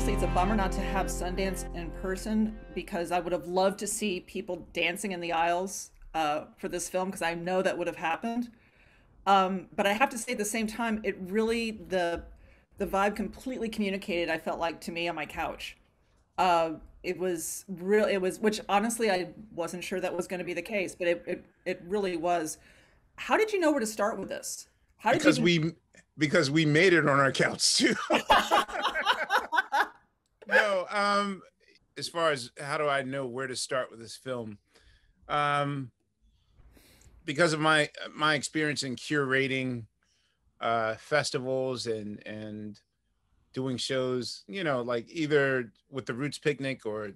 honestly, it's a bummer not to have Sundance in person because I would have loved to see people dancing in the aisles for this film because I know that would have happened. But I have to say at the same time, it really the vibe completely communicated, I felt like, to me on my couch. It was real. It was, which honestly I wasn't sure that was going to be the case, but it really was. How did you know where to start with this? How did you because even? we made it on our couch too. No, as far as how do I know where to start with this film? Um, because of my experience in curating festivals and doing shows, like either with the Roots Picnic or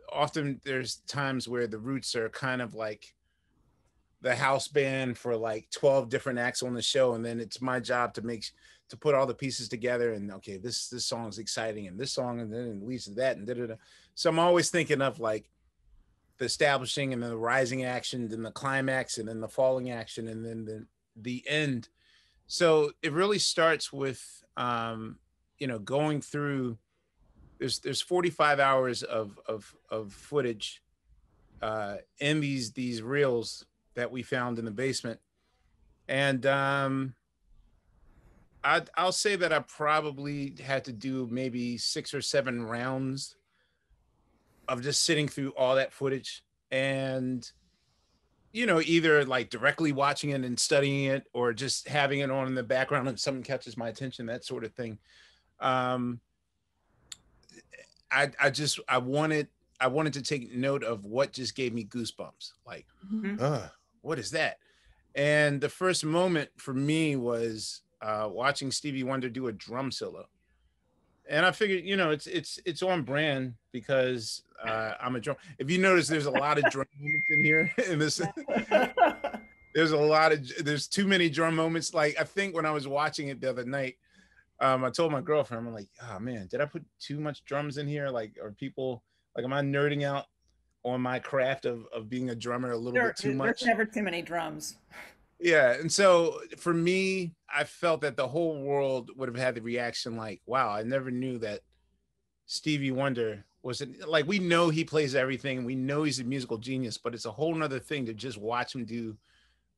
often there's times where the Roots are kind of like the house band for like 12 different acts on the show, and then it's my job to put all the pieces together and okay, this song is exciting and this song and then it leads to that and da-da-da. So I'm always thinking of like the establishing and then the rising action, then the climax and then the falling action and then the end. So it really starts with going through. There's 45 hours of footage in these reels that we found in the basement, and I'll say that I probably had to do maybe 6 or 7 rounds of just sitting through all that footage and either like directly watching it and studying it or just having it on in the background and something catches my attention, that sort of thing. um I wanted to take note of what just gave me goosebumps, like, Mhm. what is that? And the first moment for me was watching Stevie Wonder do a drum solo. And I figured, it's on brand because I'm a drum. If you notice, there's a lot of drum moments in here. In this, there's too many drum moments. Like I think when I was watching it the other night, I told my girlfriend, I'm like, oh man, did I put too much drums in here? Like, are people like, am I nerding out on my craft of being a drummer a little bit too There's much? never too many drums. Yeah. And so for me, I felt that the whole world would have had the reaction like, wow, I never knew that Stevie Wonder wasn't like, we know he plays everything. We know he's a musical genius, but it's a whole nother thing to just watch him do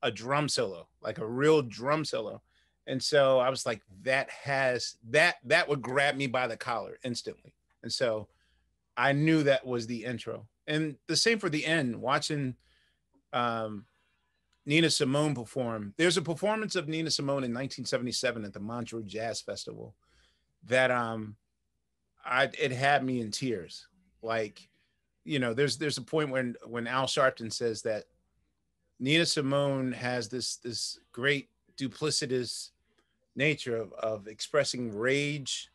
a drum solo, like a real drum solo. And so I was like, that would grab me by the collar instantly. And so I knew that was the intro. And the same for the end, watching um, Nina Simone perform. There's a performance of Nina Simone in 1977 at the Montreux Jazz Festival that it had me in tears. Like, there's a point when Al Sharpton says that Nina Simone has this great duplicitous nature of expressing rage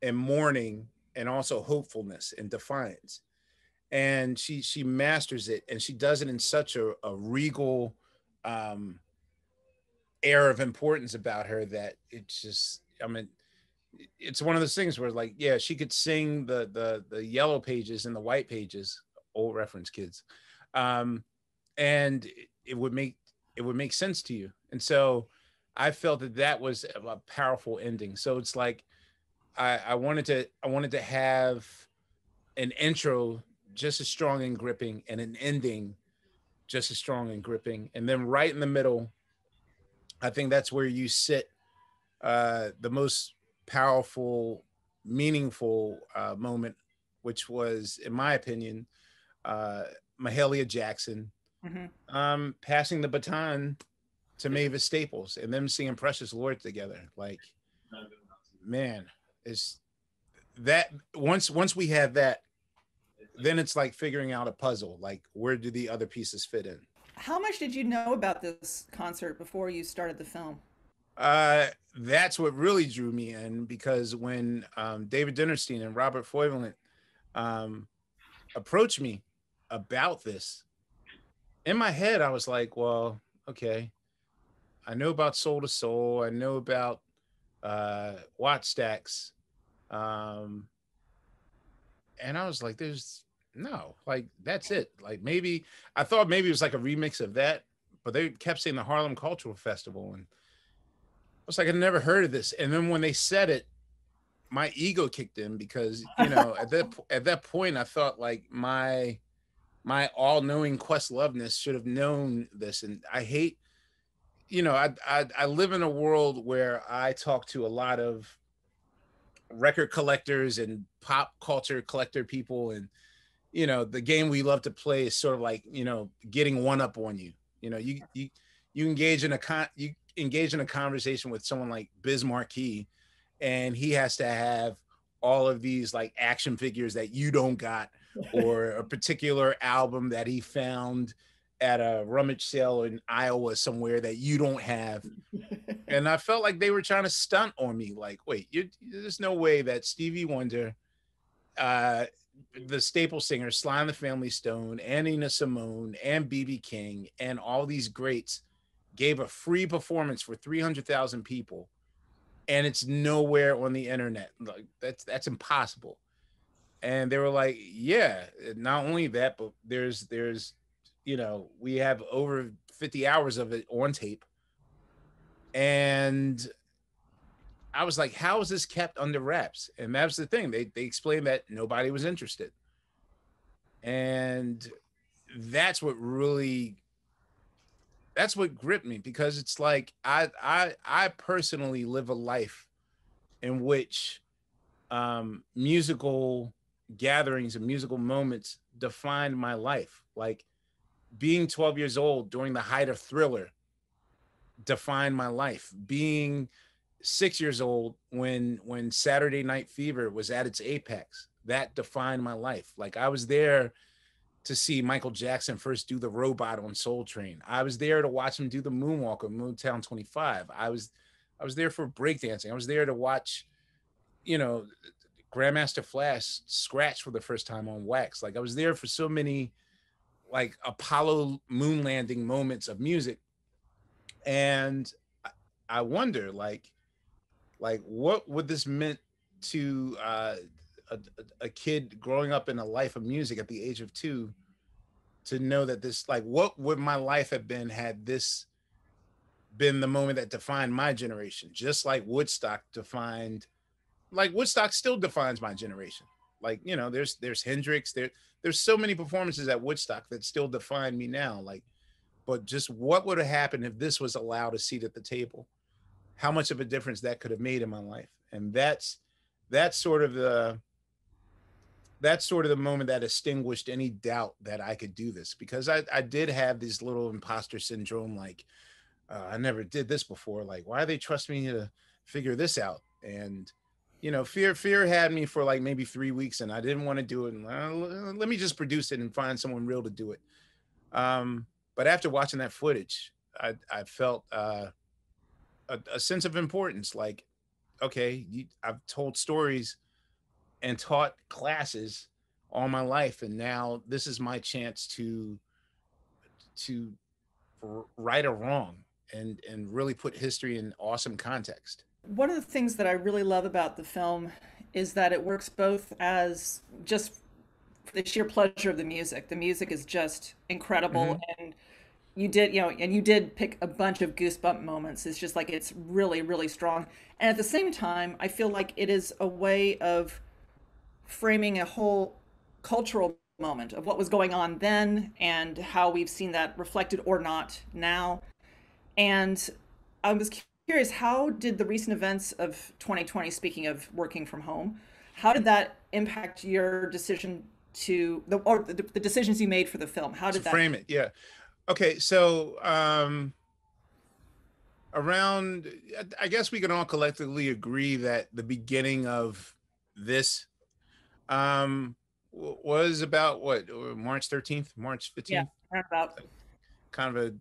and mourning and also hopefulness and defiance. And she masters it, and she does it in such a regal um, air of importance about her that it's just, I mean, it's one of those things where like, yeah, she could sing the yellow pages and the white pages, old reference kids, um, and it would make sense to you. And so I felt that was a powerful ending. So it's like I wanted to have an intro just as strong and gripping and an ending just as strong and gripping, and then right in the middle, I think that's where you sit the most powerful, meaningful moment, which was, in my opinion, uh, Mahalia Jackson Hmm. passing the baton to Mavis Staples and them singing Precious Lord together. Like, man, it's that once we had that, then it's like figuring out a puzzle. Like, where do the other pieces fit in? How much did you know about this concert before you started the film? Uh, that's what really drew me in, because when David Dinnerstein and Robert Foyland um, approached me about this, in my head, I was like, well, okay, I know about Soul to Soul, I know about Watt Stacks, um, and I was like, there's no, like, that's it. Like, maybe I thought maybe it was like a remix of that, but they kept saying the Harlem Cultural Festival, and I was like, I never heard of this. And then when they said it, my ego kicked in because, you know, at that point I thought like my all-knowing Questloveness should have known this. And I hate, you know, I live in a world where I talk to a lot of record collectors and pop culture collector people, and you know, the game we love to play is sort of like, you know, getting one up on you. You know, you engage in a conversation with someone like Biz Marquee, and he has to have all of these like action figures that you don't got, or a particular album that he found at a rummage sale in Iowa somewhere that you don't have. And I felt like they were trying to stunt on me. Like, wait, there's no way that Stevie Wonder, uh, the staple singers, Sly and the Family Stone, and Nina Simone, and BB King, and all these greats gave a free performance for 300,000 people, and it's nowhere on the internet. Like, that's impossible. And they were like, yeah, not only that, but there's you know, we have over 50 hours of it on tape. And I was like, how is this kept under wraps? And that's the thing. They explained that nobody was interested. And that's what gripped me, because it's like I personally live a life in which musical gatherings and musical moments defined my life. Like being 12 years old during the height of Thriller defined my life. Being 6 years old when Saturday Night Fever was at its apex, that defined my life. Like I was there to see Michael Jackson first do the robot on Soul Train. I was there to watch him do the moonwalk on Moontown 25. I was there for breakdancing. I was there to watch, you know, Grandmaster Flash scratch for the first time on wax. Like I was there for so many like Apollo moon landing moments of music. And I wonder like what would this meant to a kid growing up in a life of music at the age of 2, to know that this, like, what would my life have been had this been the moment that defined my generation? Just like Woodstock still defines my generation. Like, you know, there's Hendrix, there's so many performances at Woodstock that still define me now. Like, but just what would have happened if this was allowed a seat at the table? How much of a difference that could have made in my life? And that's sort of the moment that extinguished any doubt that I could do this, because I did have this little imposter syndrome. Like, I never did this before. Like, why do they trust me to figure this out? And, you know, fear had me for like maybe 3 weeks, and I didn't want to do it. And let me just produce it and find someone real to do it. But after watching that footage, I felt a sense of importance. Like, okay, I've told stories and taught classes all my life, and now this is my chance to right a wrong and really put history in awesome context. One of the things that I really love about the film is that it works both as just for the sheer pleasure of the music. The music is just incredible, Mm-hmm. and you did pick a bunch of goosebump moments. It's just like it's really, really strong. And at the same time, I feel like it is a way of framing a whole cultural moment of what was going on then and how we've seen that reflected or not now. And I was curious, how did the recent events of 2020, speaking of working from home, how did that impact your decision the decisions you made for the film? How To did that? frame it, yeah. Okay, so around, I guess we can all collectively agree that the beginning of this was about what, March 13th, March Yeah, 15th, about. kind of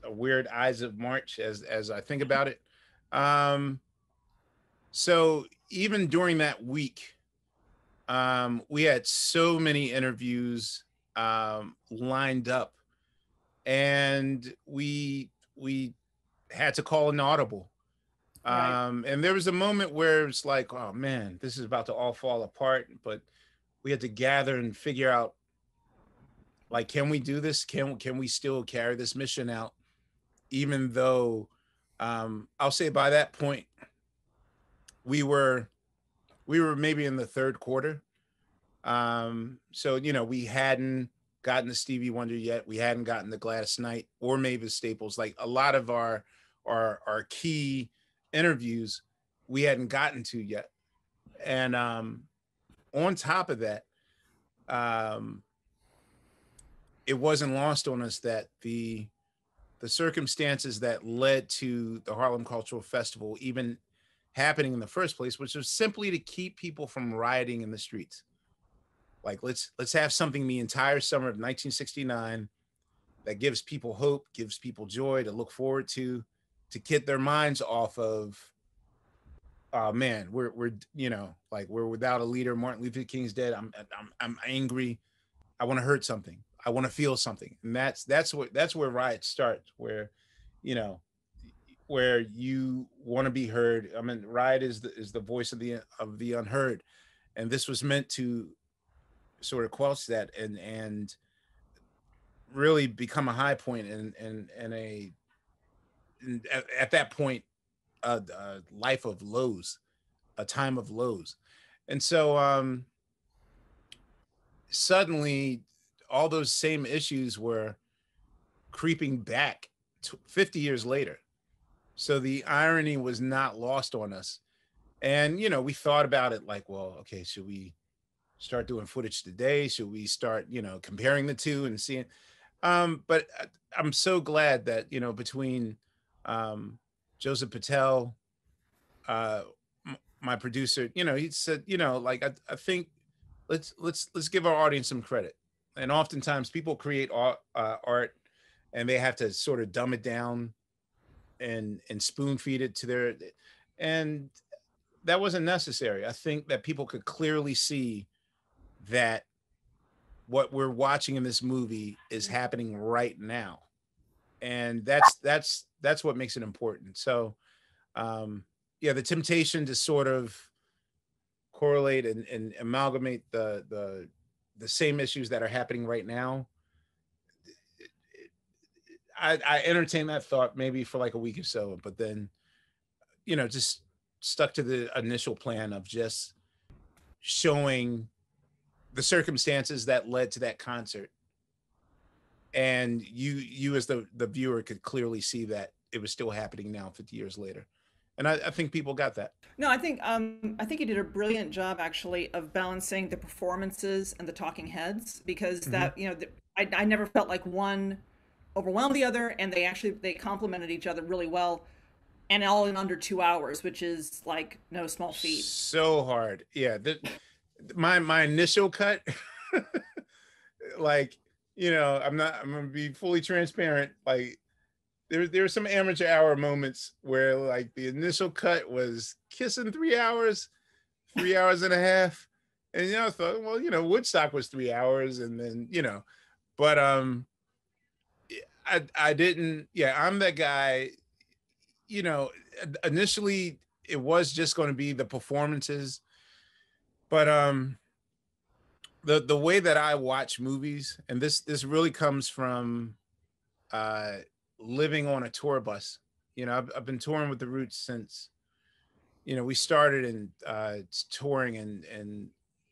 a weird Eyes of March as I think about it. Um, so even during that week, we had so many interviews lined up, and we had to call an audible. Right. And there was a moment where it's like, oh man, this is about to all fall apart. But we had to gather and figure out, like, can we do this? Can we still carry this mission out? Even though I'll say by that point, we were we were maybe in the third quarter. So, you know, we hadn't gotten the Stevie Wonder yet. We hadn't gotten the Gladys Knight or Mavis Staples. Like a lot of our key interviews we hadn't gotten to yet. And on top of that, it wasn't lost on us that the circumstances that led to the Harlem Cultural Festival even happening in the first place, which was simply to keep people from rioting in the streets. Like let's have something the entire summer of 1969 that gives people hope, gives people joy to look forward to get their minds off of, oh man, we're you know, like we're without a leader. Martin Luther King's dead. I'm angry. I want to hurt something. I want to feel something. And that's where riots start, where, you know, where you want to be heard. I mean, riot is the voice of the unheard. And this was meant to sort of quench that and really become a high point at that point, a life of lows, a time of lows. And so suddenly all those same issues were creeping back 50 years later. So the irony was not lost on us. And, you know, we thought about it like, well, okay, should we start doing footage today? Should we start, you know, comparing the two and seeing? But I'm so glad that, you know, between Joseph Patel, my producer, you know, he said, you know, like I think let's give our audience some credit. And oftentimes people create art and they have to sort of dumb it down and spoon feed it to their, and that wasn't necessary. I think that people could clearly see that what we're watching in this movie is happening right now. And that's what makes it important. So yeah, the temptation to sort of correlate and amalgamate the same issues that are happening right now, I entertained that thought maybe for like a week or so, but then, you know, just stuck to the initial plan of just showing the circumstances that led to that concert. And you as the viewer could clearly see that it was still happening now 50 years later. And I think people got that. No, I think you did a brilliant job actually of balancing the performances and the talking heads, because Mm-hmm. that, you know, I never felt like one overwhelmed the other, and they complemented each other really well, and all in under 2 hours, which is like no small feat. So hard. Yeah. My initial cut, like, you know, I'm gonna be fully transparent. Like there were some amateur hour moments where like the initial cut was kissing 3 hours, 3 hours and a half. And you know, I thought, well, you know, Woodstock was 3 hours, and then, you know, but I didn't, yeah, I'm that guy, you know, initially it was just going to be the performances, but the way that I watch movies, and this really comes from uh living on a tour bus. You know, I've been touring with the Roots since, you know, we started in touring in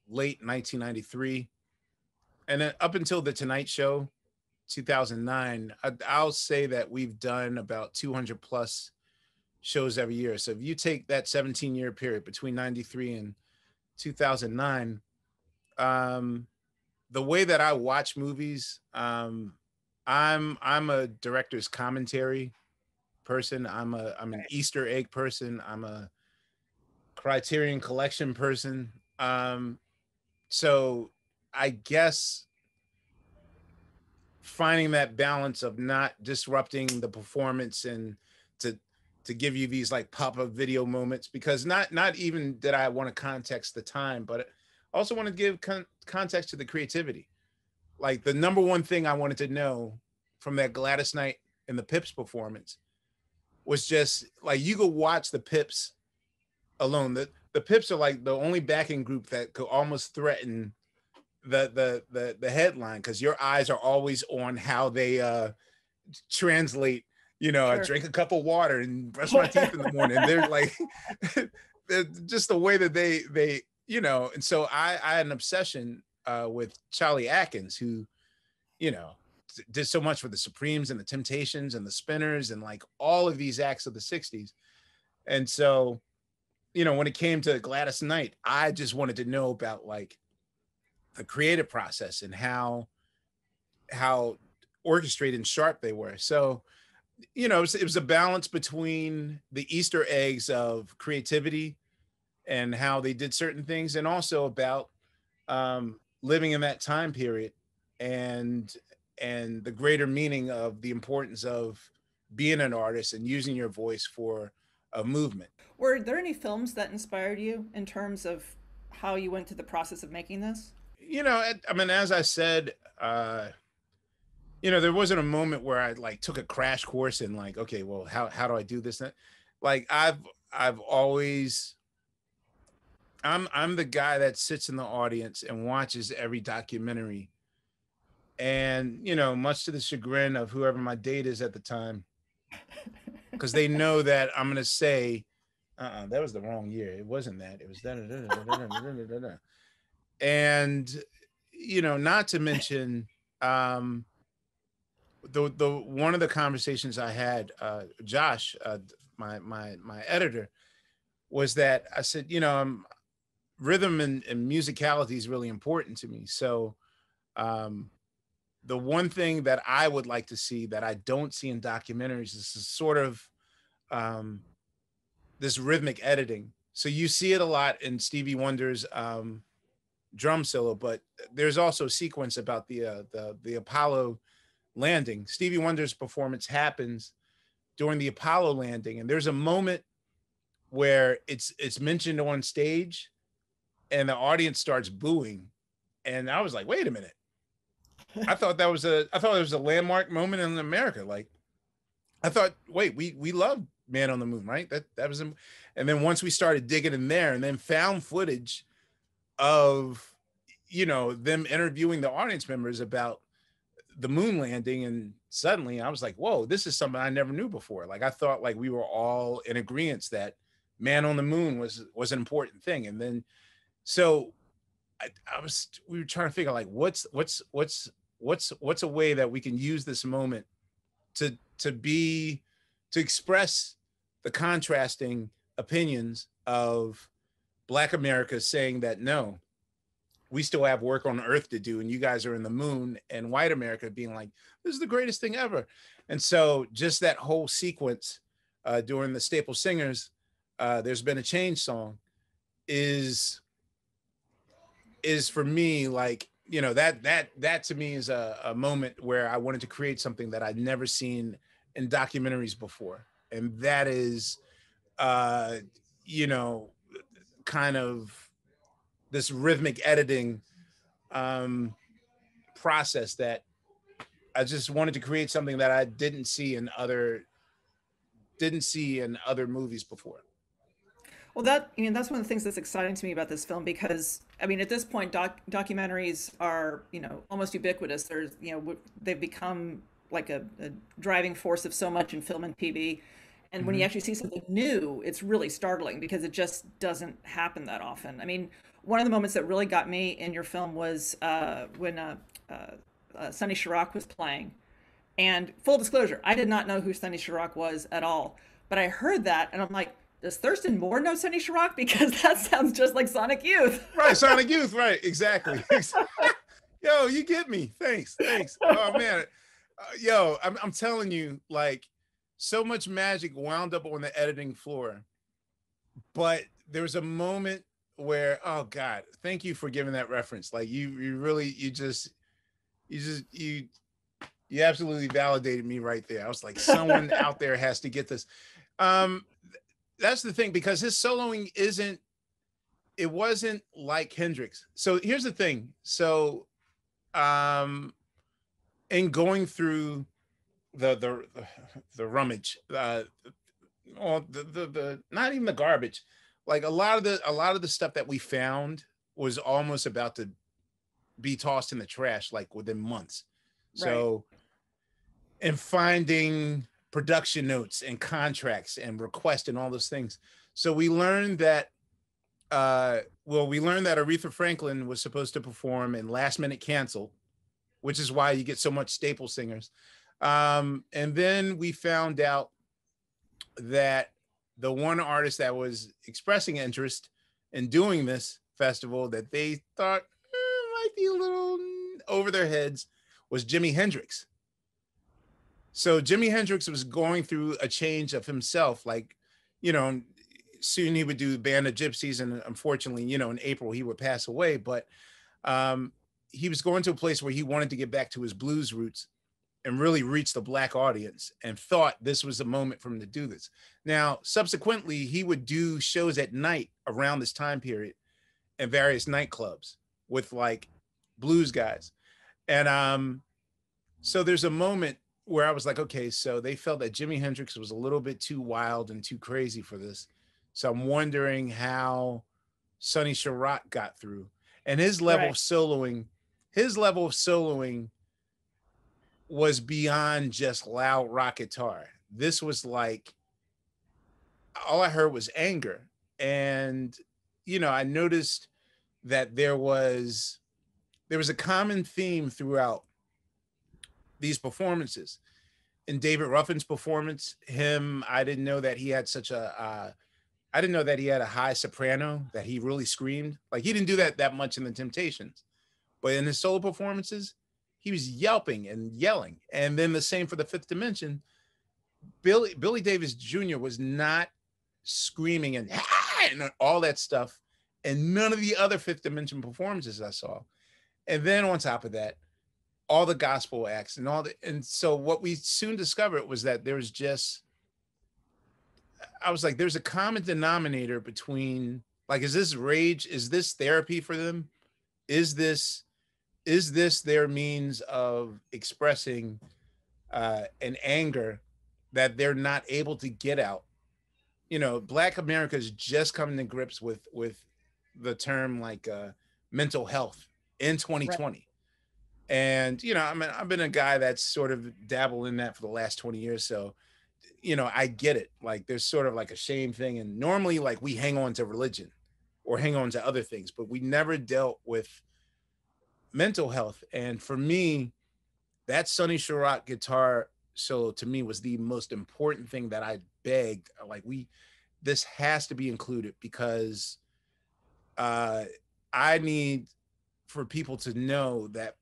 late 1993, and then up until the Tonight Show 2009, I'll say that we've done about 200 plus shows every year. So if you take that 17-year period between 93 and 2009, the way that I watch movies, I'm a director's commentary person. I'm an Easter egg person. I'm a Criterion Collection person. So I guess finding that balance of not disrupting the performance and to give you these like pop-up video moments, because not even that I want to context the time, but I also want to give context to the creativity. Like the number one thing I wanted to know from that Gladys Knight and the Pips performance was just like, you go watch the Pips alone. The Pips are like the only backing group that could almost threaten the headline, because your eyes are always on how they translate, you know, I Sure. drink a cup of water and brush my teeth in the morning. They're like they're just the way that they you know, and so I had an obsession with Charlie Atkins, who, you know, did so much for the Supremes and the Temptations and the Spinners and like all of these acts of the 60s. And so, you know, when it came to Gladys Knight, I just wanted to know about like the creative process and how orchestrated and sharp they were. So, you know, it was a balance between the Easter eggs of creativity and how they did certain things, and also about living in that time period and the greater meaning of the importance of being an artist and using your voice for a movement. Were there any films that inspired you in terms of how you went through the process of making this? You know, I mean, as I said, you know, there wasn't a moment where I like took a crash course in like, okay, well, how do I do this? Like I've always I'm the guy that sits in the audience and watches every documentary. And, you know, much to the chagrin of whoever my date is at the time, because they know that I'm gonna say, that was the wrong year. It wasn't that. It was da da da da da da da da da. And, you know, not to mention the one of the conversations I had, Josh, my editor, was that I said, you know, rhythm and musicality is really important to me. So the one thing that I would like to see that I don't see in documentaries is this sort of this rhythmic editing. So you see it a lot in Stevie Wonder's drum solo, but there's also a sequence about the Apollo landing. Stevie Wonder's performance happens during the Apollo landing, and there's a moment where it's mentioned on stage and the audience starts booing. And I was like, wait a minute. I thought it was a landmark moment in America. Like, I thought, wait, we love Man on the Moon, right? That was, and then once we started digging in there, and then found footage of, you know, them interviewing the audience members about the moon landing, and suddenly I was like, whoa, this is something I never knew before. Like, I thought like we were all in agreement that Man on the Moon was an important thing, and then so we were trying to figure out like what's a way that we can use this moment to express the contrasting opinions of Black America saying that no, we still have work on Earth to do and you guys are in the moon, and white America being like, this is the greatest thing ever. And so just that whole sequence during the Staple Singers, There's Been a Change song is for me like, you know, that to me is a moment where I wanted to create something that I'd never seen in documentaries before. And that is, you know, kind of this rhythmic editing process that I just wanted to create something that I didn't see in other movies before. Well, that's one of the things that's exciting to me about this film because, I mean, at this point, documentaries are, you know, almost ubiquitous. There's, you know, they've become like a driving force of so much in film and TV. And when you Mm-hmm. actually see something new, it's really startling because it just doesn't happen that often. I mean, one of the moments that really got me in your film was when Sonny Chirac was playing. And full disclosure, I did not know who Sonny Chirac was at all. But I heard that and I'm like, does Thurston Moore know Sonny Chirac? Because that sounds just like Sonic Youth. Right, Sonic Youth, right, exactly. Yo, you get me. Thanks. Oh man, yo, I'm telling you, like, so much magic wound up on the editing floor. But there was a moment where, oh God, thank you for giving that reference. Like, you really, you absolutely validated me right there. I was like, someone out there has to get this. Um, that's the thing, because his soloing wasn't like Hendrix. So here's the thing. So in going through the rummage, well, the not even the garbage, like a lot of the stuff that we found was almost about to be tossed in the trash like within months. Right. So, and finding production notes and contracts and requests and all those things. So we learned that well, we learned that Aretha Franklin was supposed to perform and last minute canceled, which is why you get so much staple singers. And then we found out that the one artist that was expressing interest in doing this festival that they thought might be a little over their heads was Jimi Hendrix. So Jimi Hendrix was going through a change of himself. Like, you know, soon he would do Band of Gypsies, and unfortunately, you know, in April he would pass away. But um, he was going to a place where he wanted to get back to his blues roots and really reach the Black audience, and thought this was the moment for him to do this. Now, subsequently, he would do shows at night around this time period in various nightclubs with like blues guys. And so there's a moment where I was like, okay, so they felt that Jimi Hendrix was a little bit too wild and too crazy for this. So I'm wondering how Sonny Sharrock got through, and Right. his level of soloing was beyond just loud rock guitar. This was like, all I heard was anger. And, you know, I noticed that there was a common theme throughout these performances. In David Ruffin's performance, I didn't know that he had I didn't know that he had a high soprano, that he really screamed. Like, he didn't do that much in the Temptations, but in his solo performances, he was yelping and yelling. And then the same for the Fifth Dimension. Billy Davis Jr. was not screaming and all that stuff, and none of the other Fifth Dimension performances I saw. And then on top of that, all the gospel acts and so what we soon discovered was that there's just, I was like, there's a common denominator between, like, is this rage? Is this therapy for them? Is this their means of expressing an anger that they're not able to get out? You know, Black America is just coming to grips with the term like mental health in Right. 2020. And, you know, I mean, I've been a guy that's sort of dabbled in that for the last 20 years. So, you know, I get it. Like, there's sort of like a shame thing. And normally, like, we hang on to religion or hang on to other things, but we never dealt with mental health. And for me, that Sonny Sharrock guitar solo to me was the most important thing that I begged. Like, this has to be included because uh, I need for people to know that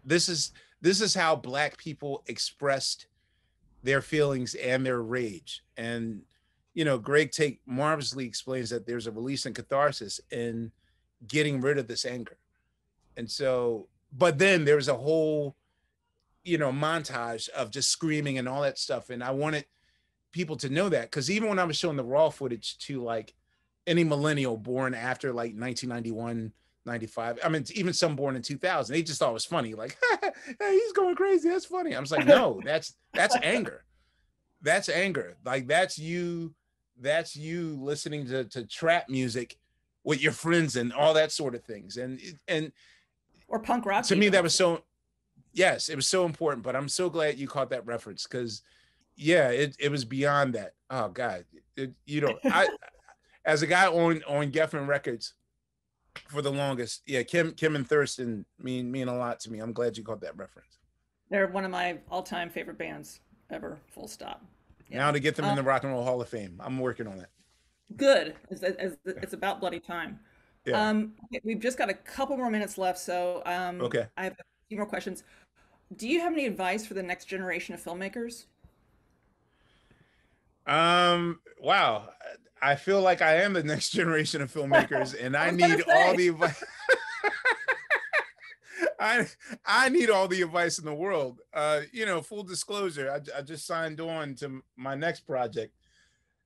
this is how Black people expressed their feelings and their rage. And, you know, Greg Tate marvelously explains that there's a release and catharsis in getting rid of this anger. And so, but then there's a whole, you know, montage of just screaming and all that stuff. And I wanted people to know that, because even when I was showing the raw footage to like any millennial born after like 1991, 95, I mean, even some born in 2000, they just thought it was funny. Like, hey, he's going crazy. That's funny. I was like, no, that's anger. That's anger. Like, that's you listening to trap music with your friends and all that sort of things. And Or punk rock to me, even. that was so, yes, it was so important. But I'm so glad you caught that reference, because yeah, it was beyond that. Oh God, you know, I, as a guy on Geffen Records for the longest, yeah, Kim and Thurston mean a lot to me. I'm glad you caught that reference. They're one of my all-time favorite bands ever, full stop. Yeah. Now to get them in Um, the Rock and Roll Hall of Fame, I'm working on that. good. It's about bloody time. Yeah. Okay, we've just got a couple more minutes left, so Okay. I have a few more questions. Do you have any advice for the next generation of filmmakers? Wow. I feel like I am the next generation of filmmakers, and I I was gonna need all say. the advice. I I need all the advice in the world. You know, full disclosure, I just signed on to my next project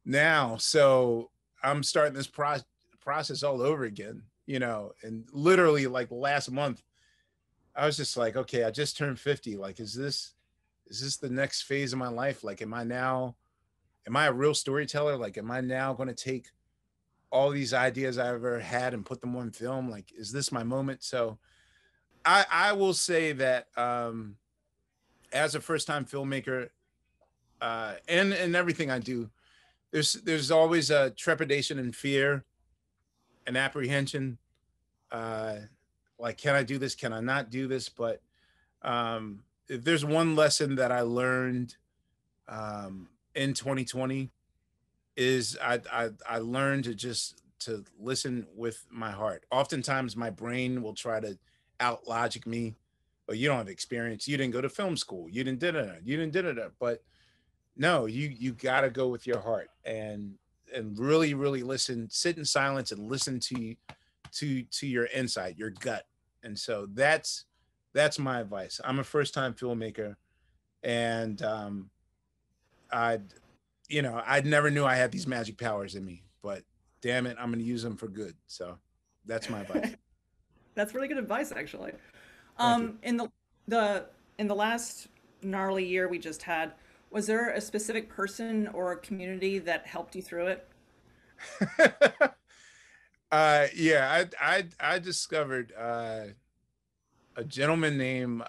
now, so I'm starting this process all over again. You know, and literally like last month, I was just like, okay, I just turned 50. Like, is this the next phase of my life? Like, am I a real storyteller? Like, am I now going to take all these ideas I've ever had and put them on film? Like, is this my moment? So I will say that as a first time filmmaker, and everything I do, there's always a trepidation and fear an apprehension, like, can I do this? Can I not do this? But if there's one lesson that I learned in 2020 is I learned to just to listen with my heart. Oftentimes my brain will try to out logic me, but you don't have experience. You didn't go to film school. You didn't did it. You didn't did it. But no, you got to go with your heart and really really listen. Sit in silence and listen to your insight, your gut. And so that's my advice. I'm a first time filmmaker, and I I never knew I had these magic powers in me, but damn it, I'm going to use them for good. So that's my advice. That's really good advice, actually. Thank you. In the in the last gnarly year we just had, was there a specific person or a community that helped you through it? Yeah, I discovered a gentleman named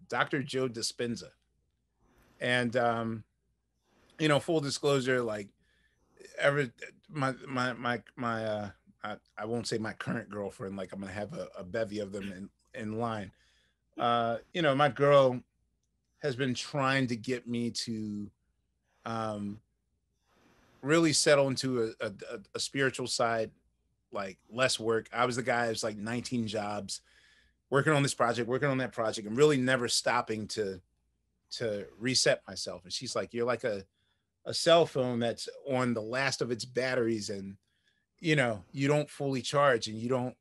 Dr. Joe Dispenza. And full disclosure, like ever my I won't say my current girlfriend, like I'm gonna have a bevy of them in line. My girl has been trying to get me to um really settle into a spiritual side, like less work. I was the guy who's like 19 jobs, working on this project, working on that project, and really never stopping to reset myself. And she's like, you're like a cell phone that's on the last of its batteries, and you don't fully charge and you don't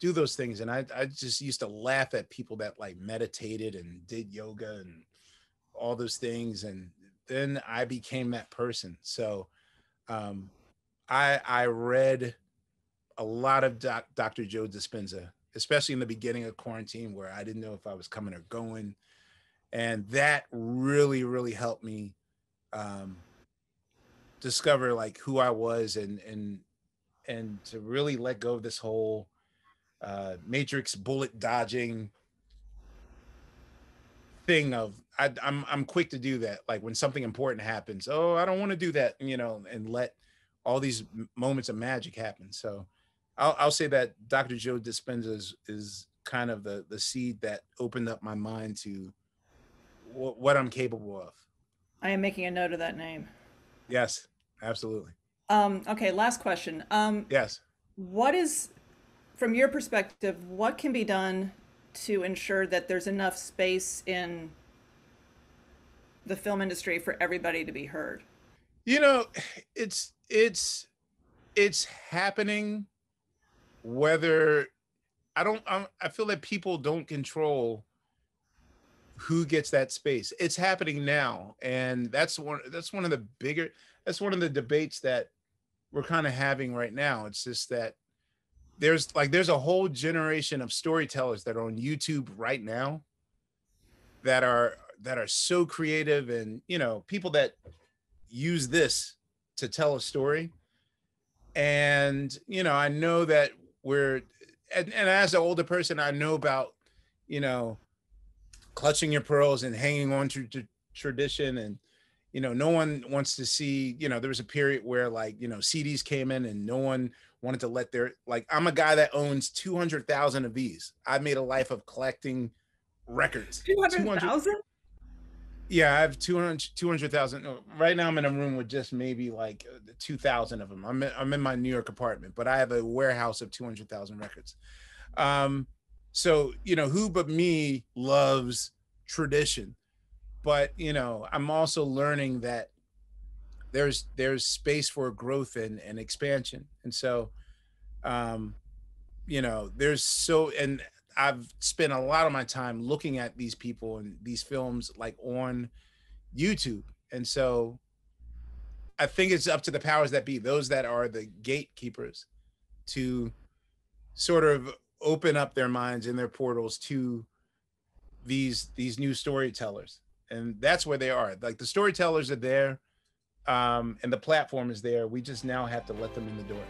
do those things. And I just used to laugh at people that like meditated and did yoga and all those things. And then I became that person. So um, I read a lot of Dr. Joe Dispenza, especially in the beginning of quarantine, where I didn't know if I was coming or going, and that really really helped me um, discover like who I was, and to really let go of this whole matrix bullet dodging thing of I'm quick to do that. Like when something important happens, oh, I don't want to do that, and let all these moments of magic happen. So I'll say that Dr. Joe Dispenza is kind of the seed that opened up my mind to what I'm capable of. I am making a note of that name. Yes, absolutely. Okay, last question. Yes. What is, from your perspective, what can be done to ensure that there's enough space in the film industry for everybody to be heard? You know, it's it's it's happening. Whether I feel that people don't control who gets that space. It's happening now, and that's one of the bigger that's one of the debates that we're kind of having right now. It's just that there's a whole generation of storytellers that are on YouTube right now that are so creative, and people that use this to tell a story. And I know that we're and as an older person, I know about you know clutching your pearls and hanging on to tradition. And no one wants to see. There was a period where like CDs came in and no one wanted to let their, like, I'm a guy that owns 200,000 of these. I made a life of collecting records. 200. 200,000? Yeah, I have 200,000. Right now I'm in a room with just maybe like 2,000 of them. I'm in my New York apartment, but I have a warehouse of 200,000 records. um so who but me loves tradition. But I'm also learning that there's space for growth and expansion. And so um there's so and I've spent a lot of my time looking at these people and these films like on YouTube. And so I think it's up to the powers that be, those that are the gatekeepers, to sort of open up their minds and their portals to these new storytellers. And that's where they are. Like the storytellers are there, and the platform is there. We just now have to let them in the door.